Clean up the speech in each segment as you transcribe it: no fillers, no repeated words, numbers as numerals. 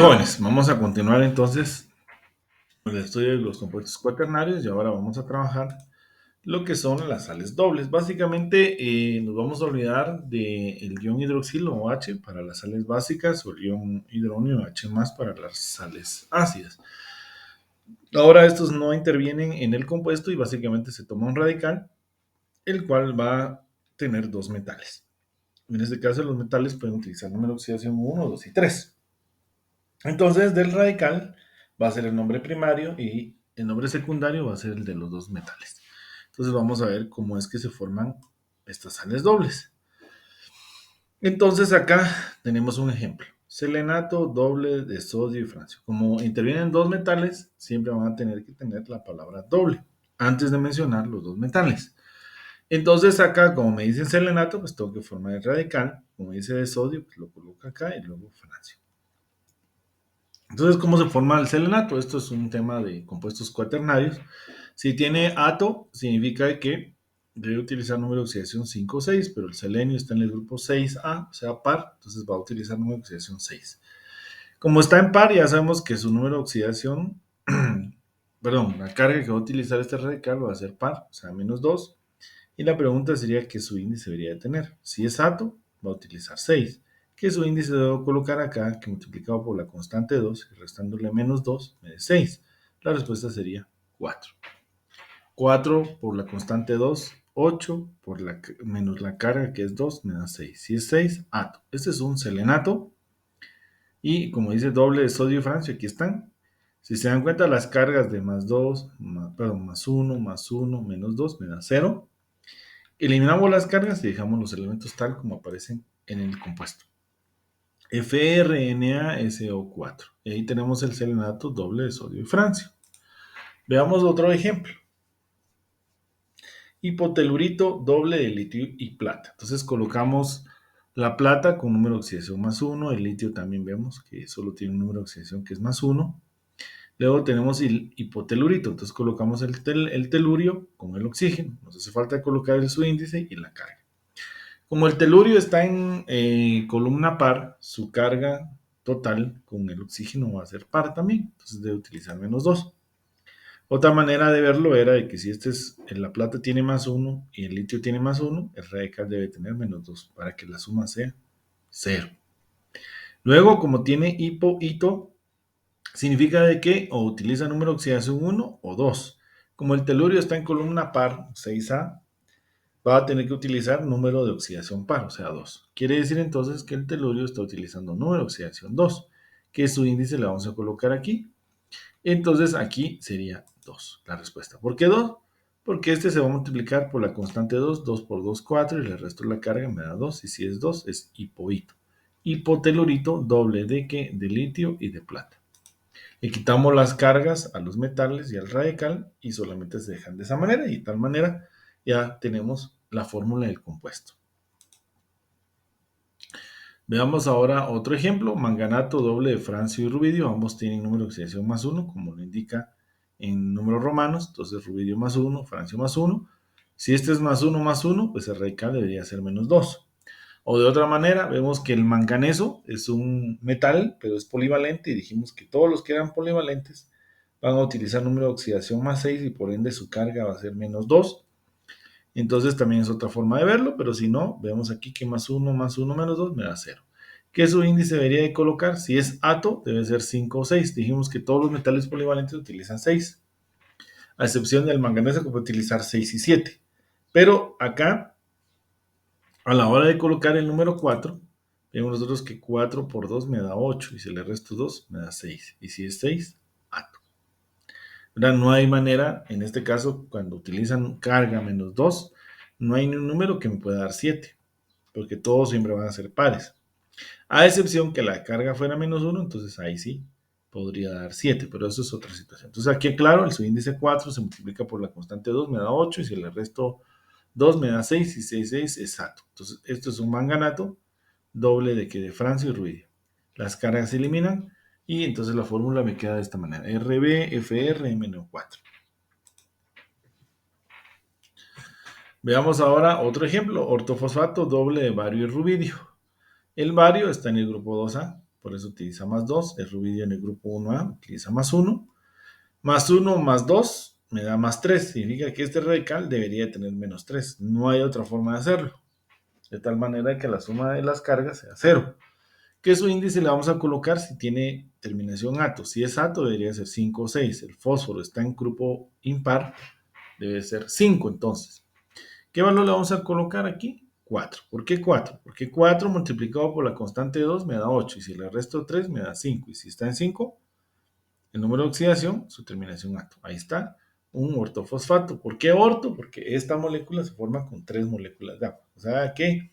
jóvenes, vamos a continuar entonces con el estudio de los compuestos cuaternarios y ahora vamos a trabajar lo que son las sales dobles. Básicamente nos vamos a olvidar del ion hidroxilo o H para las sales básicas o el ion hidronio H más para las sales ácidas. Ahora estos no intervienen en el compuesto y básicamente se toma un radical, el cual va a tener dos metales. En este caso los metales pueden utilizar número de oxidación 1, 2 y 3. Entonces, del radical va a ser el nombre primario y el nombre secundario va a ser el de los dos metales. Entonces, vamos a ver cómo es que se forman estas sales dobles. Entonces, acá tenemos un ejemplo. Selenato doble de sodio y francio. Como intervienen dos metales, siempre van a tener que tener la palabra doble antes de mencionar los dos metales. Entonces, acá, como me dicen selenato, pues tengo que formar el radical. Como dice de sodio, pues lo coloco acá y luego francio. Entonces, ¿cómo se forma el selenato? Esto es un tema de compuestos cuaternarios. Si tiene ato, significa que debe utilizar número de oxidación 5 o 6, pero el selenio está en el grupo 6A, o sea, par, entonces va a utilizar número de oxidación 6. Como está en par, ya sabemos que su número de oxidación, perdón, la carga que va a utilizar este radical va a ser par, o sea, menos 2. Y la pregunta sería qué su índice debería de tener. Si es ato, va a utilizar 6. ¿Qué su índice debo colocar acá? Que multiplicado por la constante 2 y restándole menos 2 me da 6. La respuesta sería 4. 4 por la constante 2, 8 por menos la carga que es 2 me da 6. Si es 6, ato. Este es un selenato y como dice doble de sodio y francio, aquí están. Si se dan cuenta, las cargas de más 2, más 1, más 1, menos 2 me da 0. Eliminamos las cargas y dejamos los elementos tal como aparecen en el compuesto. FrNaSO4. Y ahí tenemos el selenato doble de sodio y francio. Veamos otro ejemplo. Hipotelurito doble de litio y plata. Entonces colocamos la plata con número de oxidación más 1. El litio también vemos que solo tiene un número de oxidación que es más 1. Luego tenemos el hipotelurito. Entonces colocamos el telurio con el oxígeno. Nos hace falta colocar su índice y la carga. Como el telurio está en columna par, su carga total con el oxígeno va a ser par también, entonces debe utilizar menos 2. Otra manera de verlo era de que si la plata tiene más 1 y el litio tiene más 1, el radical debe tener menos 2 para que la suma sea 0. Luego, como tiene hito, significa de que o utiliza número de oxidación 1 o 2. Como el telurio está en columna par, 6A, va a tener que utilizar número de oxidación par, o sea, 2. Quiere decir entonces que el telurio está utilizando número de oxidación 2, que su índice le vamos a colocar aquí. Entonces aquí sería 2 la respuesta. ¿Por qué 2? Porque este se va a multiplicar por la constante 2, 2 por 2, 4, y el resto de la carga me da 2, y si es 2 es hipohito. Hipotelurito doble de ¿qué? De litio y de plata. Le quitamos las cargas a los metales y al radical y solamente se dejan de esa manera y de tal manera ya tenemos la fórmula del compuesto. Veamos ahora otro ejemplo, manganato doble de francio y rubidio, ambos tienen número de oxidación más 1, como lo indica en números romanos, entonces rubidio más 1, francio más 1. Si este es más 1, pues el radical debería ser menos 2. O de otra manera, vemos que el manganeso es un metal, pero es polivalente y dijimos que todos los que eran polivalentes van a utilizar número de oxidación más 6 y por ende su carga va a ser menos 2. Entonces también es otra forma de verlo, pero si no, vemos aquí que más 1 menos 2 me da 0. ¿Qué su índice debería de colocar? Si es ato, debe ser 5 o 6. Dijimos que todos los metales polivalentes utilizan 6, a excepción del manganeso que puede utilizar 6 y 7. Pero acá, a la hora de colocar el número 4, vemos nosotros que 4 por 2 me da 8 y si le resto 2 me da 6. Y si es 6, ato. ¿Verdad? No hay manera, en este caso, cuando utilizan carga menos 2, no hay ni un número que me pueda dar 7, porque todos siempre van a ser pares. A excepción que la carga fuera menos 1, entonces ahí sí podría dar 7, pero eso es otra situación. Entonces aquí, claro, el subíndice 4 se multiplica por la constante 2, me da 8, y si le resto 2 me da 6, y 6, 6 es ato. Entonces esto es un manganato doble de que de francio y ruidio. Las cargas se eliminan y entonces la fórmula me queda de esta manera. RbFrMnO4. Veamos ahora otro ejemplo. Ortofosfato doble de bario y rubidio. El bario está en el grupo 2A, por eso utiliza más 2. El rubidio en el grupo 1A utiliza más 1. Más 1 más 2 me da más 3. Significa que este radical debería tener menos 3. No hay otra forma de hacerlo. De tal manera que la suma de las cargas sea 0. ¿Qué su índice le vamos a colocar si tiene terminación ato? Si es ato, debería ser 5 o 6. El fósforo está en grupo impar, debe ser 5 entonces. ¿Qué valor le vamos a colocar aquí? 4. ¿Por qué 4? Porque 4 multiplicado por la constante 2 me da 8. Y si le resto 3 me da 5. Y si está en 5, el número de oxidación, su terminación ato. Ahí está, un ortofosfato. ¿Por qué orto? Porque esta molécula se forma con 3 moléculas de agua. O sea que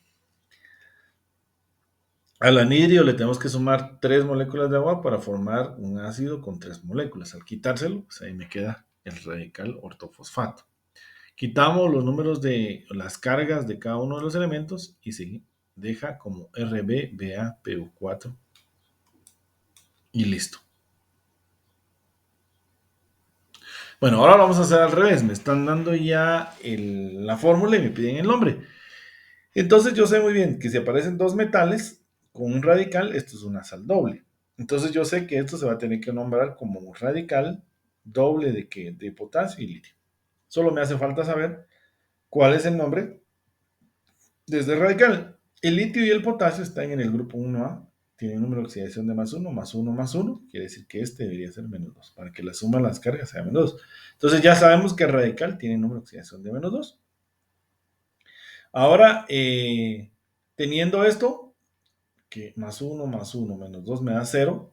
al anhidrio le tenemos que sumar 3 moléculas de agua para formar un ácido con 3 moléculas. Al quitárselo, pues ahí me queda el radical ortofosfato. Quitamos los números de las cargas de cada uno de los elementos y se deja como RbBaPO4 y listo. Bueno, ahora lo vamos a hacer al revés. Me están dando ya la fórmula y me piden el nombre. Entonces yo sé muy bien que si aparecen dos metales con un radical, esto es una sal doble. Entonces yo sé que esto se va a tener que nombrar como un radical doble de, ¿qué? De potasio y litio. Solo me hace falta saber cuál es el nombre de este radical. El litio y el potasio están en el grupo 1A, tienen un número de oxidación de más 1, más 1, más 1, quiere decir que este debería ser menos 2, para que la suma de las cargas sea menos 2. Entonces ya sabemos que el radical tiene un número de oxidación de menos 2. Ahora, teniendo esto, que más 1 más 1 menos 2 me da 0,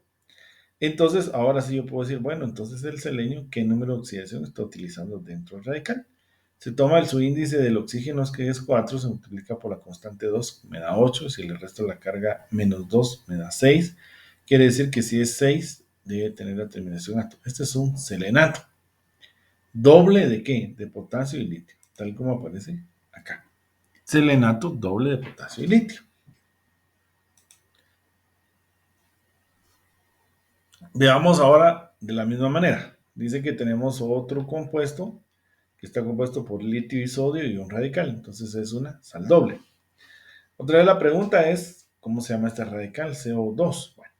entonces ahora sí yo puedo decir, bueno, entonces el selenio, ¿qué número de oxidación está utilizando dentro del radical? Se toma su índice del oxígeno, que es 4, se multiplica por la constante 2, me da 8, si le resto la carga menos 2, me da 6, quiere decir que si es 6, debe tener la terminación ato. Este es un selenato. ¿Doble de qué? De potasio y litio, tal como aparece acá. Selenato doble de potasio y litio. Veamos ahora de la misma manera. Dice que tenemos otro compuesto que está compuesto por litio y sodio y un radical. Entonces es una sal doble. Otra vez la pregunta es, ¿cómo se llama este radical? CO2. Bueno,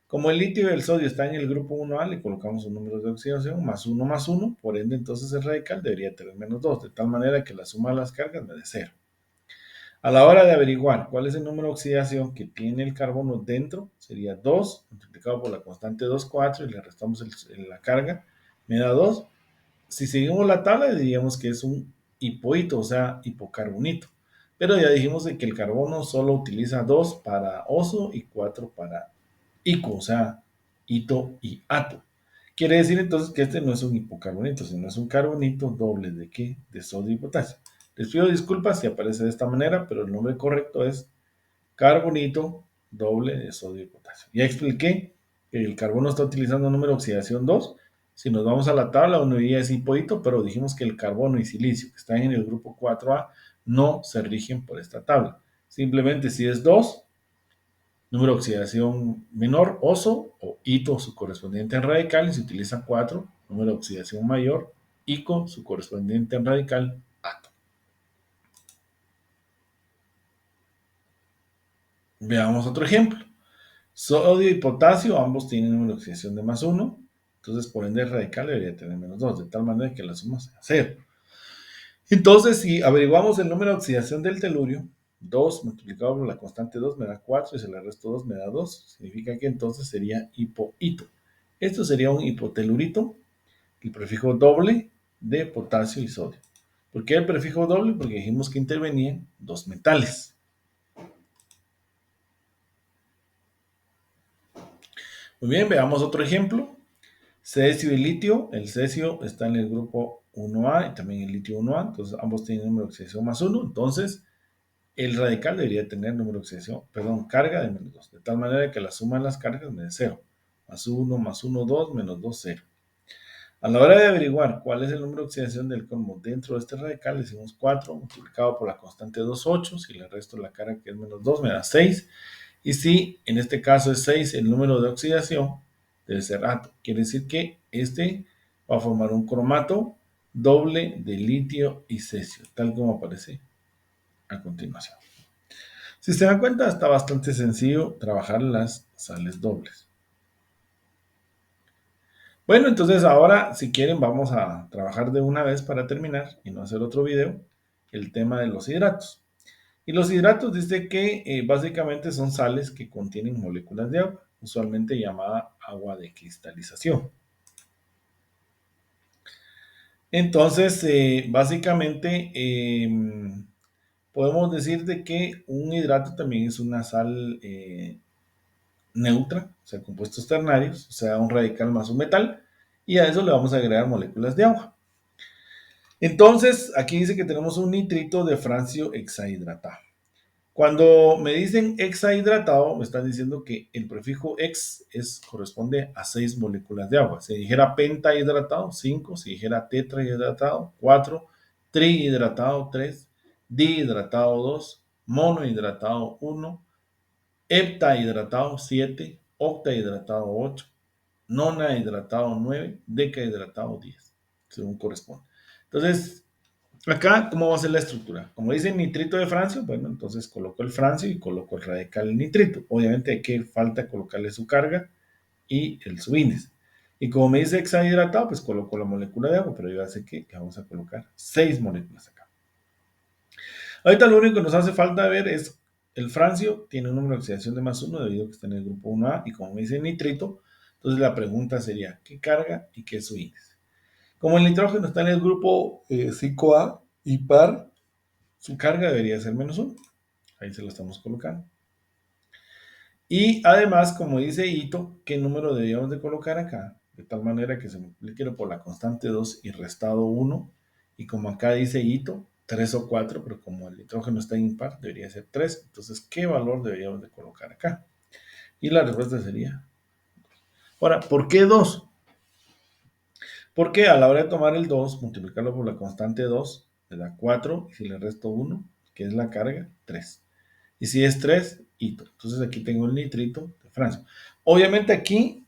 como el litio y el sodio están en el grupo 1A, le colocamos un número de oxidación más 1, por ende entonces el radical debería tener menos 2, de tal manera que la suma de las cargas me dé 0. A la hora de averiguar cuál es el número de oxidación que tiene el carbono dentro, sería 2 multiplicado por la constante 2, 4 y le restamos la carga, me da 2. Si seguimos la tabla, diríamos que es un hipoito, o sea, hipocarbonito. Pero ya dijimos de que el carbono solo utiliza 2 para oso y 4 para ico, o sea, hito y ato. Quiere decir entonces que este no es un hipocarbonito, sino es un carbonito doble de ¿qué? De sodio y potasio. Les pido disculpas si aparece de esta manera, pero el nombre correcto es carbonito doble de sodio y potasio. Ya expliqué que el carbono está utilizando número de oxidación 2. Si nos vamos a la tabla, uno diría es hipoito, pero dijimos que el carbono y silicio que están en el grupo 4A no se rigen por esta tabla. Simplemente si es 2, número de oxidación menor, oso, o hito, su correspondiente en radical, y se utiliza 4, número de oxidación mayor, ico, su correspondiente en radical, ato. Veamos otro ejemplo. Sodio y potasio, ambos tienen número de oxidación de más 1, entonces por ende el radical debería tener menos 2, de tal manera que la suma sea 0. Entonces, si averiguamos el número de oxidación del telurio, 2 multiplicado por la constante 2 me da 4 y si le resto 2 me da 2, significa que entonces sería hipohito. Esto sería un hipotelurito, el prefijo doble de potasio y sodio. ¿Por qué el prefijo doble? Porque dijimos que intervenían dos metales. Muy bien, veamos otro ejemplo. Cesio y litio. El cesio está en el grupo 1A y también el litio 1A. Entonces ambos tienen número de oxidación más 1. Entonces el radical debería tener número de oxidación, perdón, carga de menos 2. De tal manera que la suma de las cargas me dé 0. Más 1, 2, menos 2, 0. A la hora de averiguar cuál es el número de oxidación del colmo dentro de este radical, decimos 4 multiplicado por la constante 2, 8. Si le resto la carga que es menos 2, me da 6. Y si en este caso es 6, el número de oxidación debe ser ato. Quiere decir que este va a formar un cromato doble de litio y cesio, tal como aparece a continuación. Si se dan cuenta, está bastante sencillo trabajar las sales dobles. Bueno, entonces ahora, si quieren, vamos a trabajar de una vez para terminar y no hacer otro video, el tema de los hidratos. Y los hidratos dice que básicamente son sales que contienen moléculas de agua, usualmente llamada agua de cristalización. Entonces, básicamente podemos decir de que un hidrato también es una sal neutra, o sea, compuestos ternarios, o sea, un radical más un metal, y a eso le vamos a agregar moléculas de agua. Entonces, aquí dice que tenemos un nitrito de francio hexahidratado. Cuando me dicen hexahidratado, me están diciendo que el prefijo hex corresponde a 6 moléculas de agua. Si dijera pentahidratado, 5. Si dijera tetrahidratado, 4. Trihidratado, 3. Dihidratado, 2. Monohidratado, 1. Heptahidratado, 7. Octahidratado, 8. Nonahidratado, 9. Decahidratado, 10. Según corresponde. Entonces, acá, ¿cómo va a ser la estructura? Como dice nitrito de francio, bueno, entonces coloco el francio y coloco el radical nitrito. Obviamente hay que falta colocarle su carga y el subíndice. Y como me dice hexahidratado, pues coloco la molécula de agua, pero yo ya sé que vamos a colocar 6 moléculas acá. Ahorita lo único que nos hace falta ver es el francio tiene un número de oxidación de +1 debido a que está en el grupo 1A y como me dice nitrito, entonces la pregunta sería, ¿qué carga y qué es su índice? Como el nitrógeno está en el grupo 5A y par, su carga debería ser -1. Ahí se lo estamos colocando. Y además, como dice Ito, ¿qué número deberíamos de colocar acá? De tal manera que se multiplique por la constante 2 y restado 1. Y como acá dice Ito, 3 o 4, pero como el nitrógeno está impar, debería ser 3. Entonces, ¿qué valor deberíamos de colocar acá? Y la respuesta sería... Ahora, ¿por qué 2? Porque a la hora de tomar el 2, multiplicarlo por la constante 2, me da 4. Y si le resto 1, que es la carga, 3. Y si es 3, hito. Entonces aquí tengo el nitrito de francio. Obviamente aquí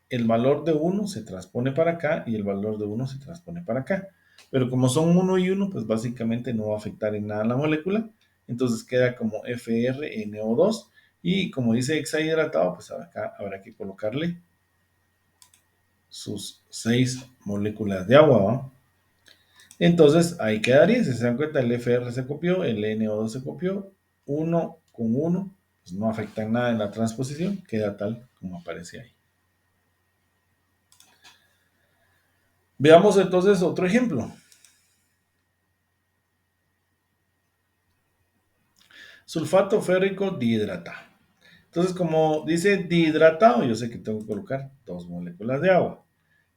el valor de 1 se transpone para acá y el valor de 1 se transpone para acá. Pero como son 1 y 1, pues básicamente no va a afectar en nada la molécula. Entonces queda como FrNO2. Y como dice hexahidratado, pues acá habrá que colocarle sus 6 moléculas de agua, ¿va? Entonces ahí quedaría, si se dan cuenta, el FR se copió, el NO2 se copió, 1 con 1, pues no afecta en nada en la transposición, queda tal como aparece ahí. Veamos entonces otro ejemplo. Sulfato férrico dihidratado. Entonces, como dice dihidratado, yo sé que tengo que colocar 2 moléculas de agua.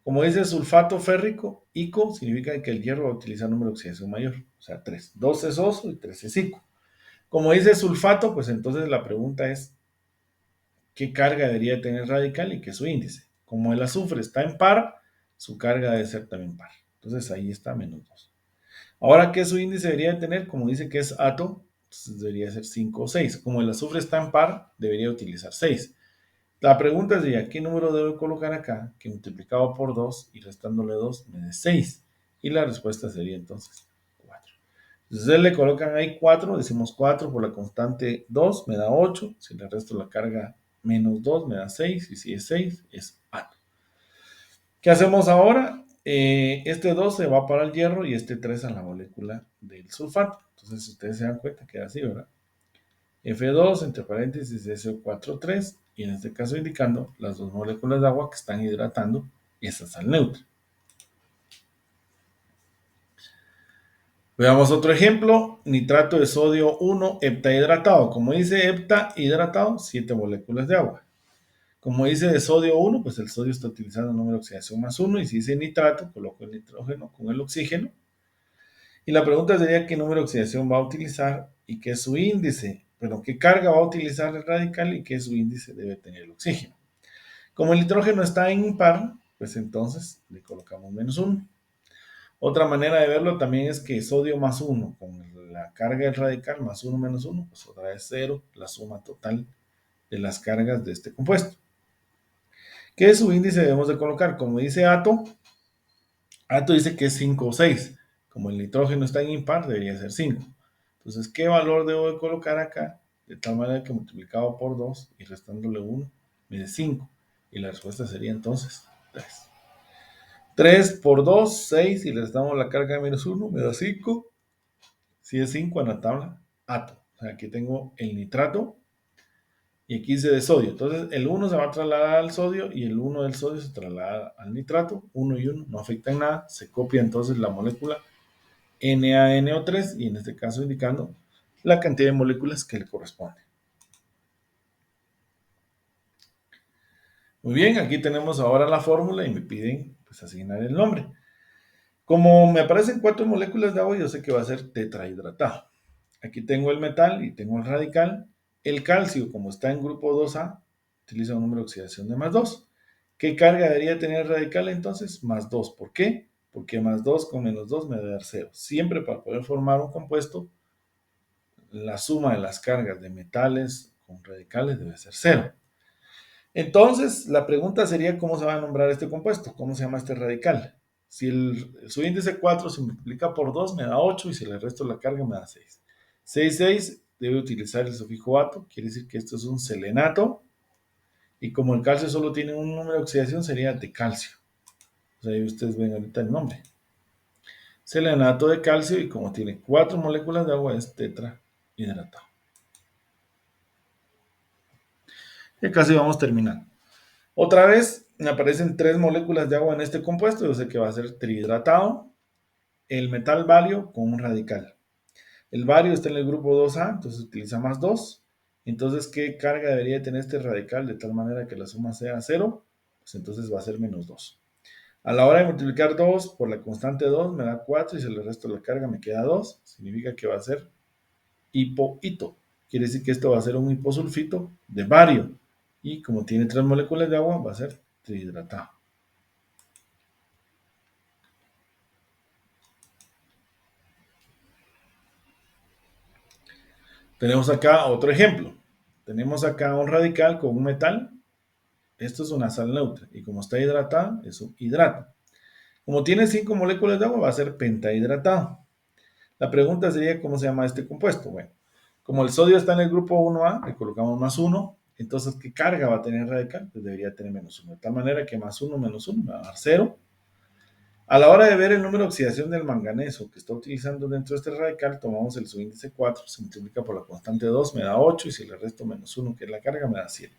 Como dice sulfato férrico, ICO significa que el hierro va a utilizar número de oxidación mayor, o sea, 3. 2 es oso y 3 es ICO. Como dice sulfato, pues entonces la pregunta es, ¿qué carga debería tener radical y qué es su índice? Como el azufre está en par, su carga debe ser también par. Entonces ahí está -2. Ahora, ¿qué su índice debería tener? Como dice que es ato, entonces debería ser 5 o 6. Como el azufre está en par, debería utilizar 6. La pregunta sería, ¿qué número debo colocar acá? Que multiplicado por 2 y restándole 2 me dé 6. Y la respuesta sería entonces 4. Entonces le colocan ahí 4, decimos 4 por la constante 2, me da 8. Si le resto la carga -2, me da 6. Y si es 6, es ato. ¿Qué hacemos ahora? Este 2 se va para el hierro y este 3 a la molécula del sulfato. Entonces, si ustedes se dan cuenta, queda así, ¿verdad? F2, entre paréntesis, SO4, 3, y en este caso indicando las dos moléculas de agua que están hidratando esa sal neutra. Veamos otro ejemplo, nitrato de sodio 1 heptahidratado. Como dice heptahidratado, 7 moléculas de agua. Como dice de sodio 1, pues el sodio está utilizando el número de oxidación +1, y si dice nitrato, coloco el nitrógeno con el oxígeno. Y la pregunta sería qué número de oxidación va a utilizar y qué es su índice. Bueno, qué carga va a utilizar el radical y qué es su índice debe tener el oxígeno. Como el nitrógeno está en impar, pues entonces le colocamos -1. Otra manera de verlo también es que sodio +1 con la carga del radical +1 -1, pues otra vez 0, la suma total de las cargas de este compuesto. ¿Qué subíndice debemos de colocar? Como dice Ato dice que es 5 o 6. Como el nitrógeno está en impar, debería ser 5. Entonces, ¿qué valor debo de colocar acá? de tal manera que multiplicado por 2 y restándole 1 me da 5. Y la respuesta sería entonces 3. 3 por 2, 6, y le restamos la carga de menos 1, me da 5. Si es 5 en la tabla, ato. O sea, aquí tengo el nitrato y aquí dice de sodio. Entonces, el 1 se va a trasladar al sodio y el 1 del sodio se traslada al nitrato. 1 y 1 no afectan nada. Se copia entonces la molécula NaNO3 y en este caso indicando la cantidad de moléculas que le corresponde. Muy bien, aquí tenemos ahora la fórmula y me piden pues, asignar el nombre. Como me aparecen 4 moléculas de agua, yo sé que va a ser tetrahidratado. Aquí tengo el metal y tengo el radical. El calcio, como está en grupo 2A, utiliza un número de oxidación de más 2. ¿Qué carga debería tener el radical entonces? Más 2. ¿Por qué? Porque más 2 con menos 2 me debe dar 0. Siempre para poder formar un compuesto, la suma de las cargas de metales con radicales debe ser 0. Entonces, la pregunta sería, ¿cómo se va a nombrar este compuesto? ¿Cómo se llama este radical? Si su índice 4 se multiplica por 2, me da 8, y si le resto la carga, me da 6. 6, 6, debe utilizar el sufijo ato, quiere decir que esto es un selenato, y como el calcio solo tiene un número de oxidación, sería de calcio. O sea, ahí ustedes ven ahorita el nombre. Selenato de calcio, y como tiene 4 moléculas de agua, es tetrahidratado. Y casi vamos terminando. Otra vez me aparecen 3 moléculas de agua en este compuesto. Yo sé que va a ser trihidratado. El metal bario con un radical. El bario está en el grupo 2A, entonces utiliza más 2. Entonces, ¿qué carga debería tener este radical de tal manera que la suma sea 0? Pues entonces va a ser menos 2. A la hora de multiplicar 2 por la constante 2 me da 4 y si le resto la carga me queda 2. Significa que va a ser hipohito. Quiere decir que esto va a ser un hiposulfito de bario. Y como tiene 3 moléculas de agua, va a ser trihidratado. Tenemos acá otro ejemplo. Tenemos acá un radical con un metal. Esto es una sal neutra. Y como está hidratada, es un hidrato. Como tiene 5 moléculas de agua, va a ser pentahidratado. La pregunta sería, ¿cómo se llama este compuesto? Bueno, como el sodio está en el grupo 1A, le colocamos más 1. Entonces, ¿qué carga va a tener el radical? Pues debería tener menos 1. De tal manera que más 1 menos 1 me va a dar 0. A la hora de ver el número de oxidación del manganeso que está utilizando dentro de este radical, tomamos el subíndice 4, se multiplica por la constante 2, me da 8, y si le resto menos 1, que es la carga, me da 7.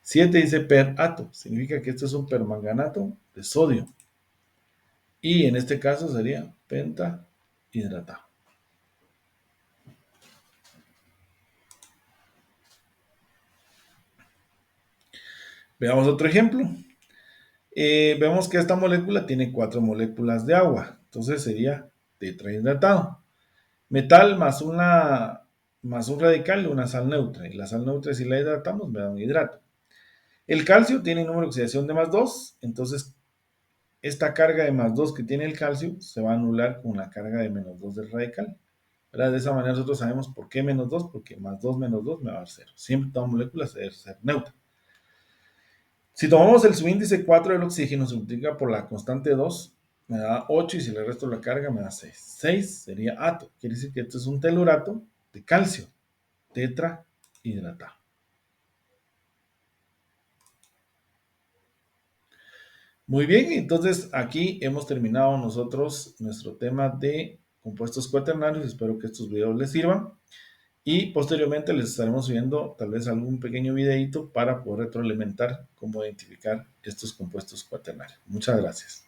7 dice per ato, significa que esto es un permanganato de sodio. Y en este caso sería pentahidratado. Veamos otro ejemplo. Vemos que esta molécula tiene 4 moléculas de agua, entonces sería tetrahidratado. Metal más un radical de una sal neutra, y la sal neutra si la hidratamos me da un hidrato. El calcio tiene número de oxidación de más 2, entonces esta carga de más 2 que tiene el calcio se va a anular con la carga de menos 2 del radical. ¿Verdad? De esa manera nosotros sabemos por qué menos 2, porque más 2 menos 2 me va a dar 0. Siempre toda molécula debe ser neutra. Si tomamos el subíndice 4 del oxígeno, se multiplica por la constante 2, me da 8, y si le resto la carga me da 6. 6 sería ato, quiere decir que esto es un telurato de calcio, tetrahidratado. Muy bien, entonces aquí hemos terminado nosotros nuestro tema de compuestos cuaternarios. Espero que estos videos les sirvan. Y posteriormente les estaremos subiendo tal vez algún pequeño videito para poder retroalimentar cómo identificar estos compuestos cuaternarios. Muchas gracias.